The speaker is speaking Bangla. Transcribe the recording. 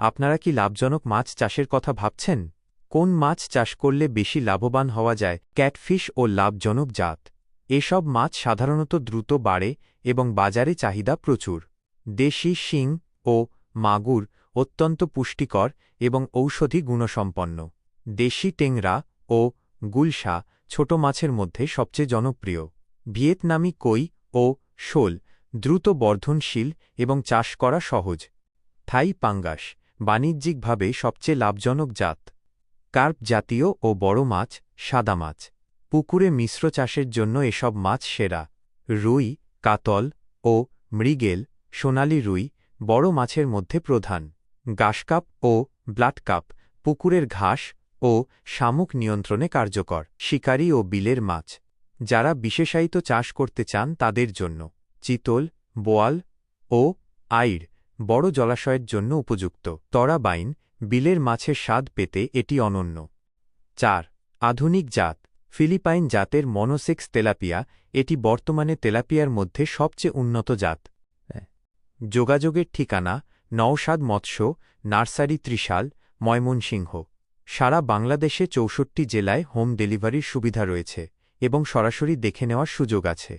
আপনারা কি লাভজনক মাছ চাষের কথা ভাবছেন? কোন মাছ চাষ করলে বেশি লাভবান হওয়া যায়? ক্যাটফিশ ও লাভজনক জাত। এসব মাছ সাধারণত দ্রুত বাড়ে এবং বাজারে চাহিদা প্রচুর। দেশি শিং ও মাগুর অত্যন্ত পুষ্টিকর এবং ঔষধি গুণসম্পন্ন। দেশি টেংরা ও গুলশা ছোট মাছের মধ্যে সবচেয়ে জনপ্রিয়। ভিয়েতনামি কই ও শোল দ্রুত বর্ধনশীল এবং চাষ করা সহজ। থাই পাঙ্গাস বাণিজ্যিকভাবে সবচেয়ে লাভজনক জাত। কার্প জাতীয় ও বড় মাছ, সাদা মাছ। পুকুরে মিশ্র চাষের জন্য এসব মাছ সেরা। রুই, কাতল ও মৃগেল, সোনালি রুই বড় মাছের মধ্যে প্রধান। গাসকাপ ও ব্লাটকাপ পুকুরের ঘাস ও শামুক নিয়ন্ত্রণে কার্যকর। শিকারি ও বিলের মাছ যারা বিশেষায়িত চাষ করতে চান তাদের জন্য। চিতল, বোয়াল ও আইড় বড় জলাশয়ের জন্য উপযুক্ত। তরা বাইন বিলের মাছের স্বাদ পেতে এটি অনন্য। ৪. আধুনিক জাত। ফিলিপাইন জাতের মনোসেক্স তেলাপিয়া এটি বর্তমানে তেলাপিয়ার মধ্যে সবচেয়ে উন্নত জাত। যোগাযোগের ঠিকানা নওশাদ মৎস্য নার্সারি, ত্রিশাল, ময়মনসিংহ। সারা বাংলাদেশে ৬৪ জেলায় হোম ডেলিভারির সুবিধা রয়েছে এবং সরাসরি দেখে নেওয়ার সুযোগ আছে।